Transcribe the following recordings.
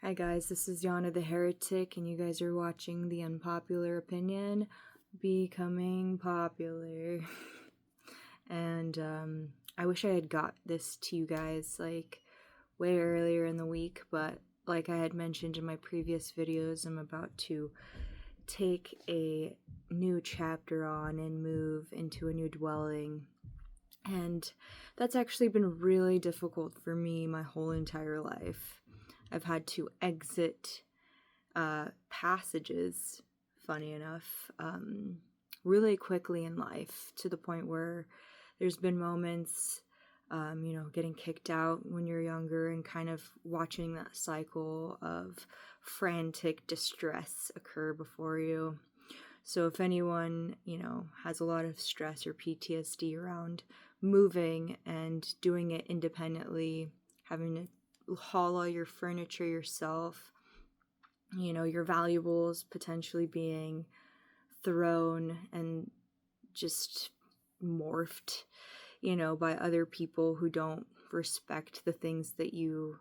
Hi guys, this is Yana the Heretic, and you guys are watching The Unpopular Opinion Becoming Popular. And I wish I had got this to you guys like way earlier in the week, but like I had mentioned in my previous videos, I'm about to take a new chapter on and move into a new dwelling. And that's actually been really difficult for me my whole entire life. I've had to exit passages, funny enough, really quickly in life, to the point where there's been moments, getting kicked out when you're younger and kind of watching that cycle of frantic distress occur before you. So if anyone, has a lot of stress or PTSD around moving and doing it independently, having to haul all your furniture yourself, your valuables potentially being thrown and just morphed, by other people who don't respect the things that you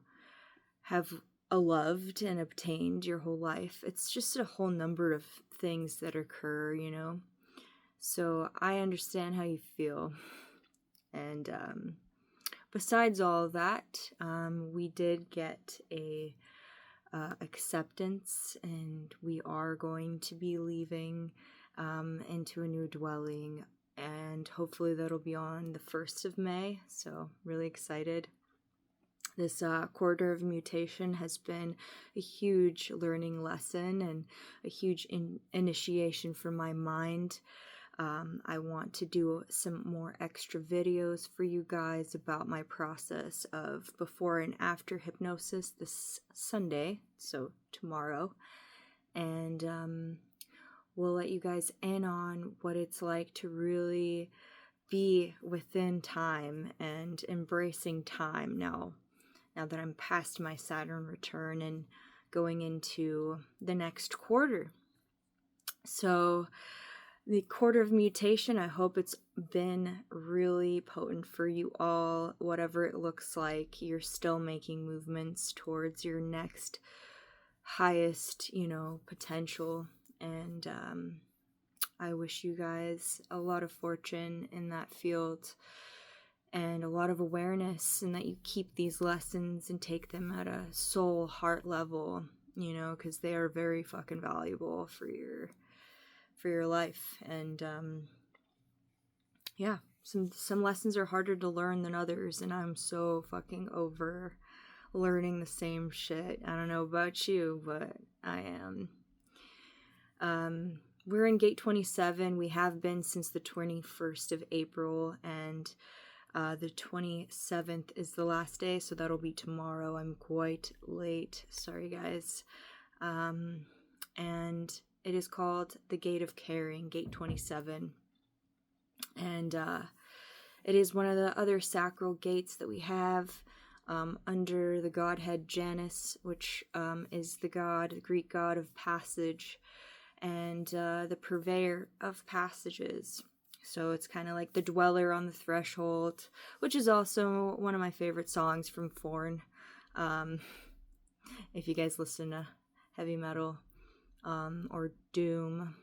have loved and obtained your whole life. It's just a whole number of things that occur, So I understand how you feel. And besides all of that, we did get a acceptance, and we are going to be leaving into a new dwelling, and hopefully that'll be on the 1st of May, so really excited. This quarter of mutation has been a huge learning lesson and a huge initiation for my mind. I want to do some more extra videos for you guys about my process of before and after hypnosis this Sunday, so tomorrow. And we'll let you guys in on what it's like to really be within time and embracing time now that I'm past my Saturn return and going into the next quarter. So the quarter of mutation, I hope it's been really potent for you all. Whatever it looks like, you're still making movements towards your next highest, potential. And I wish you guys a lot of fortune in that field and a lot of awareness, and that you keep these lessons and take them at a soul, heart level, because they are very fucking valuable for your life. And some lessons are harder to learn than others, and I'm so fucking over learning the same shit. I don't know about you, but I am. We're in gate 27. We have been since the 21st of April, and the 27th is the last day, so that'll be tomorrow. I'm quite late, sorry guys. And it is called the Gate of Caring, Gate 27. And it is one of the other sacral gates that we have under the godhead Janus, which is the Greek god of passage, and the purveyor of passages. So it's kind of like the dweller on the threshold, which is also one of my favorite songs from Forn. If you guys listen to heavy metal or doom.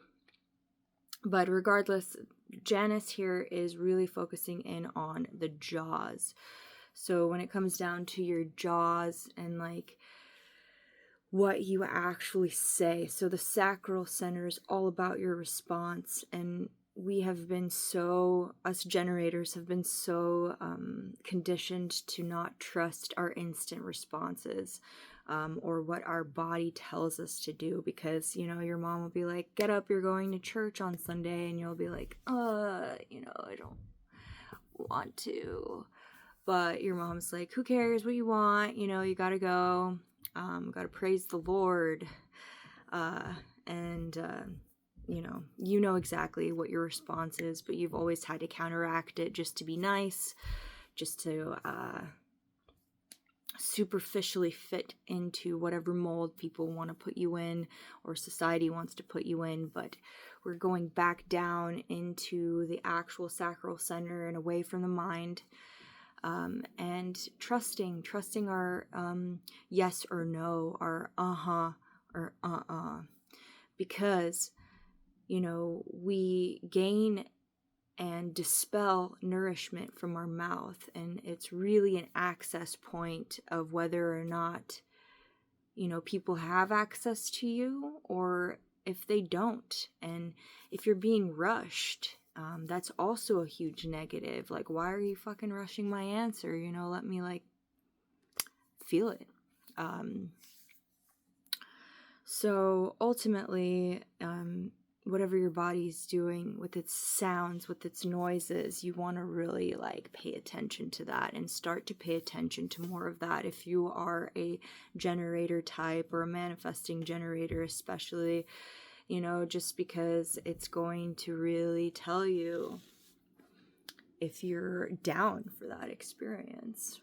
But regardless, Janus here is really focusing in on the jaws. So when it comes down to your jaws and like what you actually say, so the sacral center is all about your response. And we have been us generators have been so conditioned to not trust our instant responses, or what our body tells us to do, because, your mom will be like, get up, you're going to church on Sunday, and you'll be like, I don't want to. But your mom's like, who cares what you want? You gotta go. Gotta praise the Lord. You know exactly what your response is, but you've always had to counteract it just to be nice, just to superficially fit into whatever mold people want to put you in, or society wants to put you in. But we're going back down into the actual sacral center and away from the mind. and trusting our yes or no, our uh-huh or because, you know, we gain and dispel nourishment from our mouth, and it's really an access point of whether or not, you know, people have access to you or if they don't. And if you're being rushed, that's also a huge negative. Like, why are you fucking rushing my answer? You know, let me like feel it. So ultimately, whatever your body's doing with its sounds, with its noises, you want to really like pay attention to that and start to pay attention to more of that. If you are a generator type or a manifesting generator, especially, you know, just because it's going to really tell you if you're down for that experience.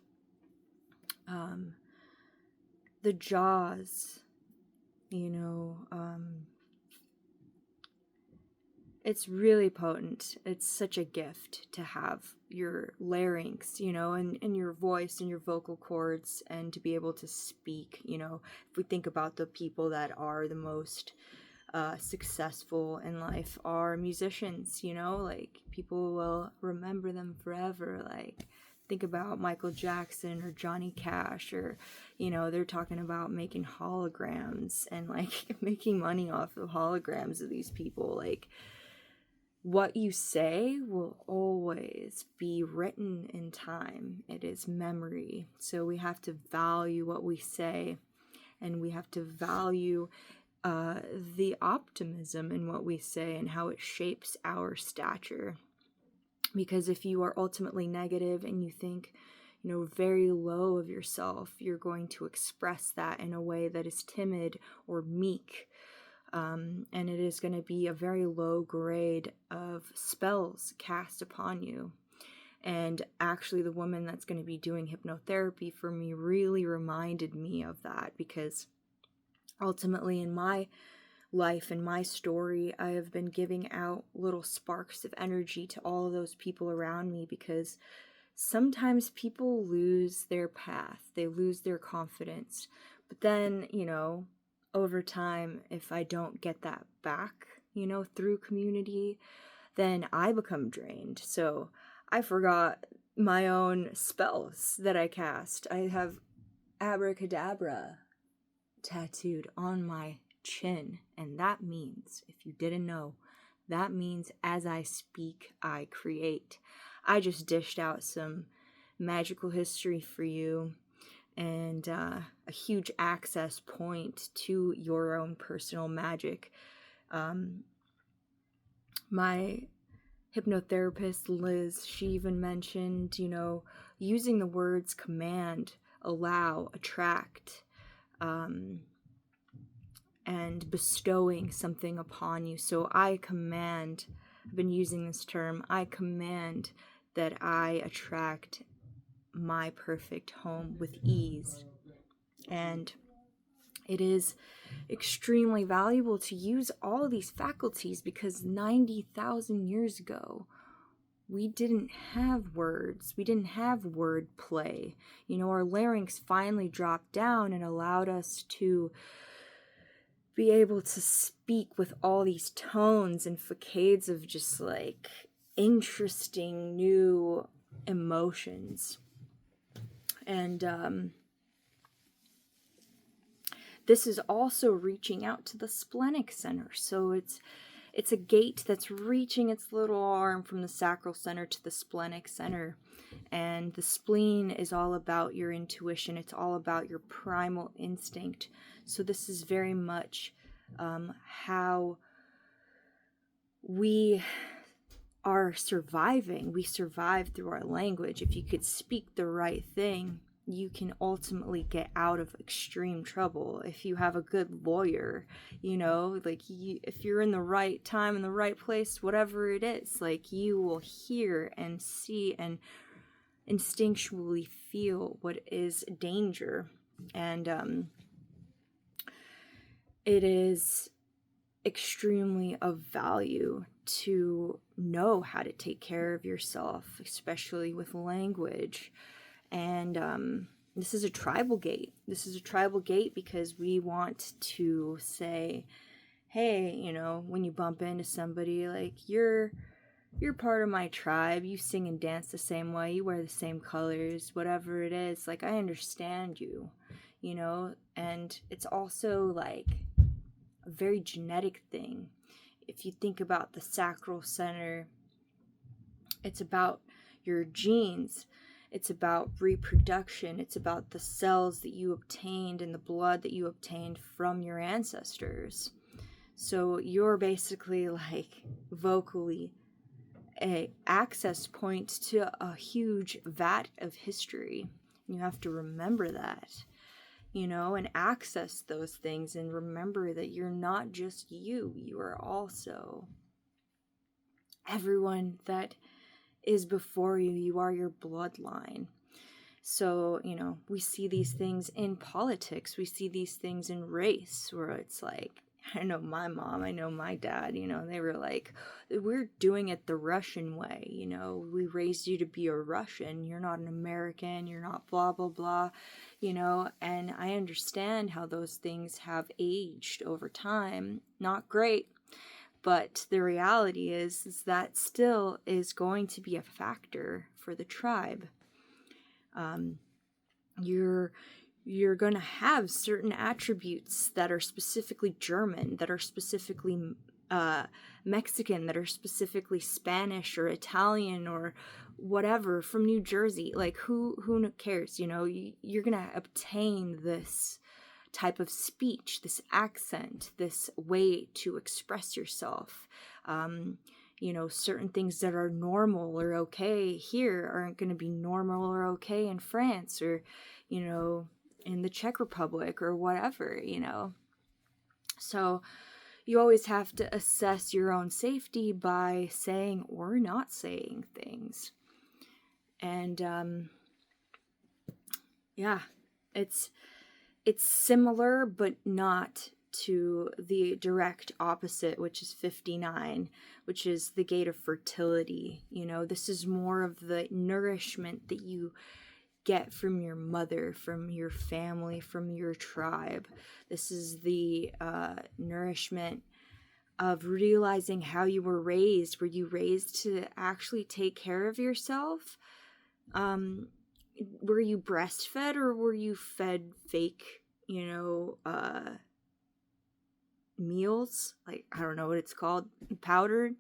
The jaws, you know, it's really potent. It's such a gift to have your larynx, you know, and your voice and your vocal cords, and to be able to speak. You know, if we think about the people that are the most successful in life are musicians, you know, like people will remember them forever. Like, think about Michael Jackson or Johnny Cash, or, you know, they're talking about making holograms and like making money off of holograms of these people. Like, what you say will always be written in time. It is memory. So we have to value what we say, and we have to value the optimism in what we say and how it shapes our stature. Because if you are ultimately negative and you think, you know, very low of yourself, you're going to express that in a way that is timid or meek. And it is going to be a very low grade of spells cast upon you. And actually, the woman that's going to be doing hypnotherapy for me really reminded me of that, because ultimately in my life and my story, I have been giving out little sparks of energy to all of those people around me, because sometimes people lose their path, they lose their confidence. But then, you know, over time, if I don't get that back, you know, through community, then I become drained. So I forgot my own spells that I cast. I have abracadabra tattooed on my chin, and that means, if you didn't know, that means as I speak, I create. I just dished out some magical history for you, and a huge access point to your own personal magic. My hypnotherapist, Liz, she even mentioned, you know, using the words command, allow, attract, and bestowing something upon you. So I command, I've been using this term, I command that I attract my perfect home with ease. And it is extremely valuable to use all of these faculties, because 90,000 years ago, we didn't have words. We didn't have word play. You know, our larynx finally dropped down and allowed us to be able to speak with all these tones and facades of just like interesting new emotions. And this is also reaching out to the splenic center. So it's a gate that's reaching its little arm from the sacral center to the splenic center. And the spleen is all about your intuition. It's all about your primal instinct. So this is very much how we are surviving. We survive through our language. If you could speak the right thing, you can ultimately get out of extreme trouble. If you have a good lawyer, you know, like if you're in the right time in the right place, whatever it is, like you will hear and see and instinctually feel what is danger. And it is extremely of value to know how to take care of yourself, especially with language. And this is a tribal gate. This is a tribal gate because we want to say, hey, you know, when you bump into somebody, like, you're part of my tribe, you sing and dance the same way, you wear the same colors, whatever it is, like, I understand you, you know. And it's also like a very genetic thing. If you think about the sacral center, it's about your genes, it's about reproduction, it's about the cells that you obtained and the blood that you obtained from your ancestors. So you're basically like vocally a access point to a huge vat of history. You have to remember that, you know, and access those things, and remember that you're not just you are also everyone that is before you. You are your bloodline. So, you know, we see these things in politics, we see these things in race, where it's like, I know my mom, I know my dad, you know, they were like, we're doing it the Russian way, you know, we raised you to be a Russian, you're not an American, you're not blah, blah, blah, you know. And I understand how those things have aged over time. Not great, but the reality is that still is going to be a factor for the tribe. You're going to have certain attributes that are specifically German, that are specifically Mexican, that are specifically Spanish or Italian or whatever from New Jersey. Like, who cares? You know, you're going to obtain this type of speech, this accent, this way to express yourself. You know, certain things that are normal or okay here aren't going to be normal or okay in France, or, you know, in the Czech Republic or whatever, you know. So you always have to assess your own safety by saying or not saying things. And yeah, it's similar but not to the direct opposite, which is 59, which is the gate of fertility. You know, this is more of the nourishment that you get from your mother, from your family, from your tribe. This is the nourishment of realizing how you were raised. Were you raised to actually take care of yourself? Were you breastfed, or were you fed fake, you know, meals? Like, I don't know what it's called, powdered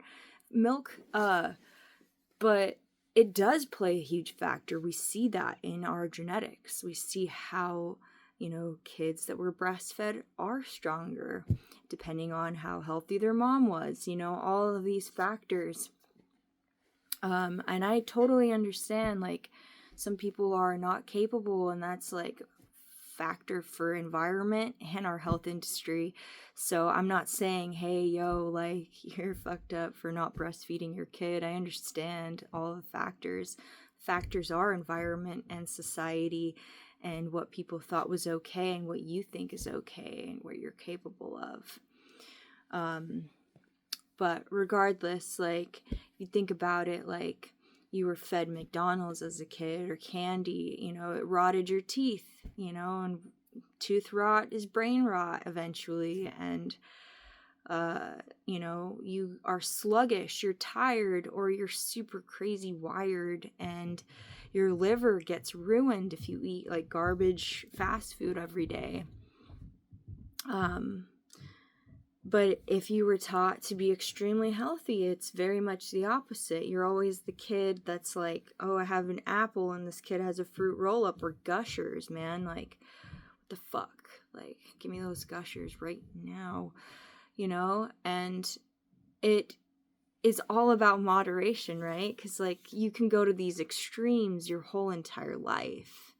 milk? But it does play a huge factor. We see that in our genetics. We see how, you know, kids that were breastfed are stronger, depending on how healthy their mom was, you know, all of these factors. And I totally understand, like, some people are not capable, and that's like factor for environment and our health industry. So I'm not saying, hey, yo, like, you're fucked up for not breastfeeding your kid. I understand all the factors. Factors are environment and society and what people thought was okay and what you think is okay and what you're capable of. But regardless, like, you think about it, like, you were fed McDonald's as a kid or candy, you know, it rotted your teeth, you know, and tooth rot is brain rot eventually. And, you know, you are sluggish, you're tired, or you're super crazy wired, and your liver gets ruined if you eat like garbage fast food every day. But if you were taught to be extremely healthy, it's very much the opposite. You're always the kid that's like, oh, I have an apple and this kid has a fruit roll-up, or Gushers, man. Like, what the fuck? Like, give me those Gushers right now, you know? And it is all about moderation, right? Because, like, you can go to these extremes your whole entire life.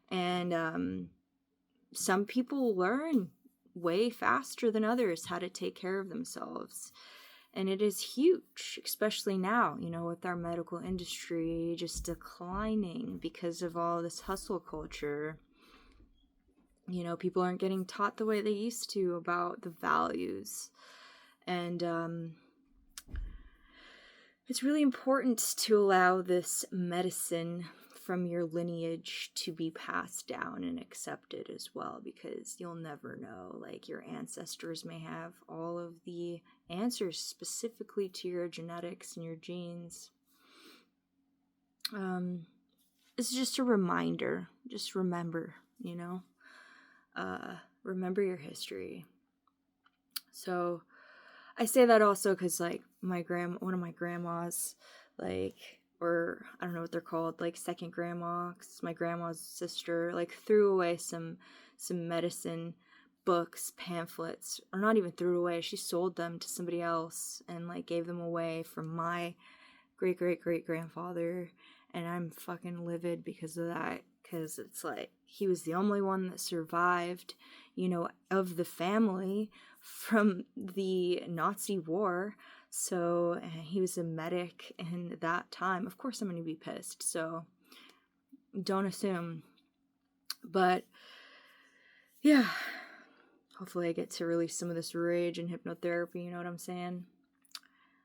And some people learn way faster than others how to take care of themselves, and it is huge, especially now, you know, with our medical industry just declining because of all this hustle culture. You know, people aren't getting taught the way they used to about the values. And it's really important to allow this medicine from your lineage to be passed down and accepted as well, because you'll never know. Like, your ancestors may have all of the answers specifically to your genetics and your genes. It's just a reminder. Just remember, remember your history. So I say that also because, like, one of my grandmas, like, or I don't know what they're called, like second grandma, 'cause my grandma's sister, like, threw away some medicine books, pamphlets, or not even threw away. She sold them to somebody else and, like, gave them away from my great-great-great-grandfather. And I'm fucking livid because of that, because it's like, he was the only one that survived, of the family from the Nazi war. So he was a medic in that time. Of course I'm going to be pissed, so don't assume. But yeah, hopefully I get to release some of this rage in hypnotherapy, you know what I'm saying?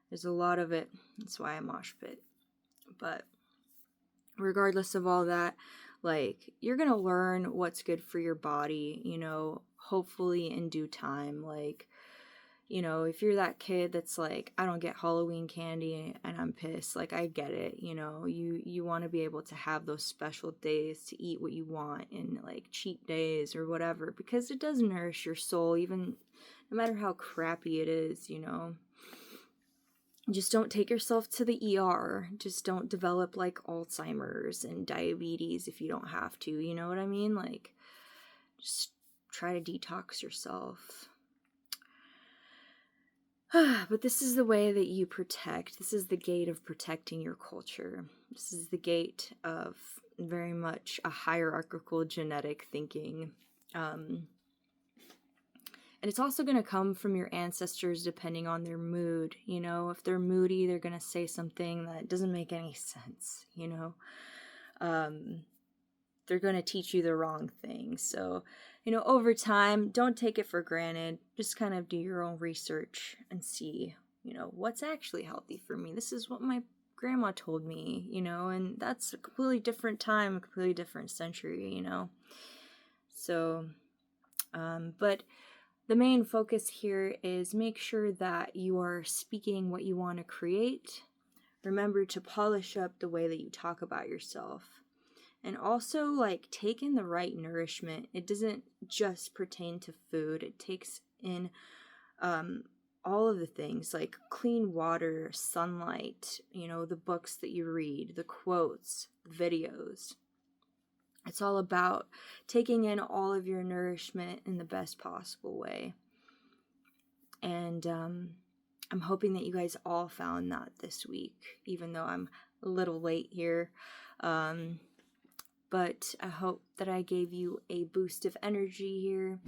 There's a lot of it. That's why I mosh pit. But regardless of all that, like, you're gonna learn what's good for your body, hopefully in due time. Like, if you're that kid that's like, I don't get Halloween candy and I'm pissed, like, I get it. You want to be able to have those special days to eat what you want, and, like, cheat days or whatever, because it does nourish your soul, even no matter how crappy it is. Just don't take yourself to the ER. Just don't develop, like, Alzheimer's and diabetes if you don't have to. You know what I mean? Like, just try to detox yourself. But this is the way that you protect. This is the gate of protecting your culture. This is the gate of very much a hierarchical genetic thinking. And it's also going to come from your ancestors depending on their mood. If they're moody, they're going to say something that doesn't make any sense, They're going to teach you the wrong thing. So, over time, don't take it for granted. Just kind of do your own research and see, what's actually healthy for me. This is what my grandma told me, and that's a completely different time, a completely different century, So, but the main focus here is make sure that you are speaking what you want to create. Remember to polish up the way that you talk about yourself. And also, like, take in the right nourishment. It doesn't just pertain to food. It takes in all of the things, like clean water, sunlight, the books that you read, the quotes, videos. It's all about taking in all of your nourishment in the best possible way. And I'm hoping that you guys all found that this week, even though I'm a little late here. But I hope that I gave you a boost of energy here.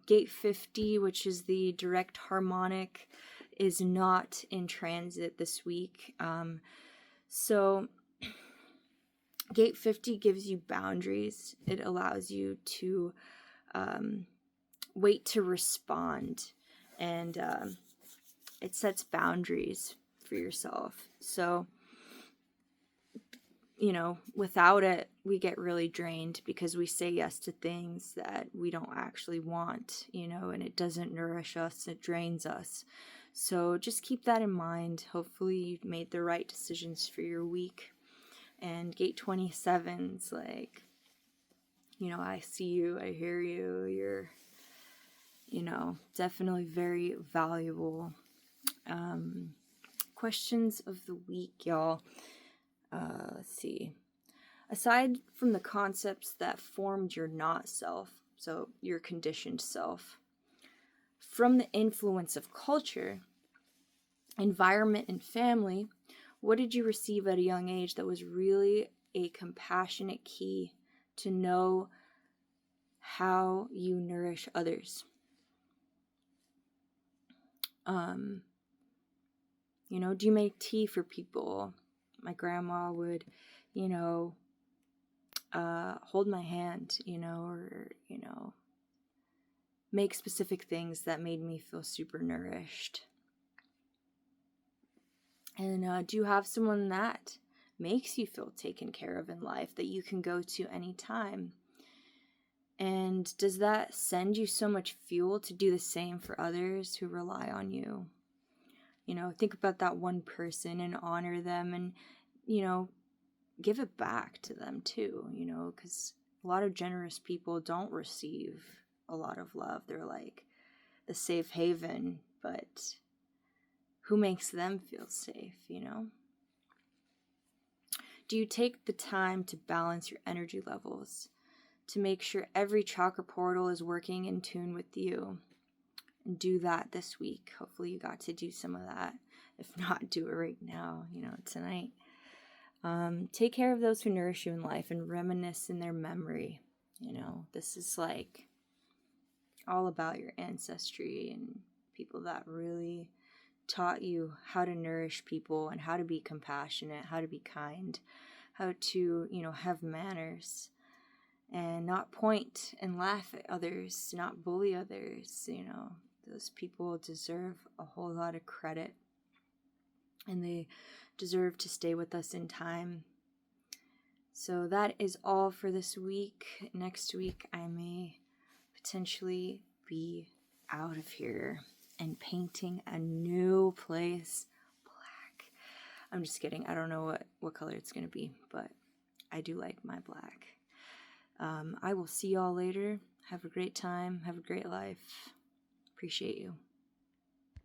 Gate 50, which is the direct harmonic, is not in transit this week. So Gate 50 gives you boundaries. It allows you to wait to respond, and it sets boundaries for yourself. So, without it, we get really drained because we say yes to things that we don't actually want, and it doesn't nourish us, it drains us. So just keep that in mind. Hopefully you've made the right decisions for your week. And Gate 27's like, I see you, I hear you, you're, definitely very valuable. Questions of the week, y'all. Let's see. Aside from the concepts that formed your not self, so your conditioned self, from the influence of culture, environment, and family, what did you receive at a young age that was really a compassionate key to know how you nourish others? Do you make tea for people? My grandma would, hold my hand, or, make specific things that made me feel super nourished. And do you have someone that makes you feel taken care of in life, that you can go to anytime? And does that send you so much fuel to do the same for others who rely on you? Think about that one person and honor them, and, give it back to them too, because a lot of generous people don't receive a lot of love. They're like the safe haven, but who makes them feel safe, Do you take the time to balance your energy levels, to make sure every chakra portal is working in tune with you? And do that this week. Hopefully you got to do some of that. If not, do it right now, tonight. Take care of those who nourish you in life and reminisce in their memory. This is like all about your ancestry and people that really taught you how to nourish people and how to be compassionate, how to be kind, how to, have manners and not point and laugh at others, not bully others. Those people deserve a whole lot of credit, and they deserve to stay with us in time. So that is all for this week. Next week, I may potentially be out of here and painting a new place black. I'm just kidding. I don't know what color it's going to be, but I do like my black. I will see y'all later. Have a great time. Have a great life. Appreciate you.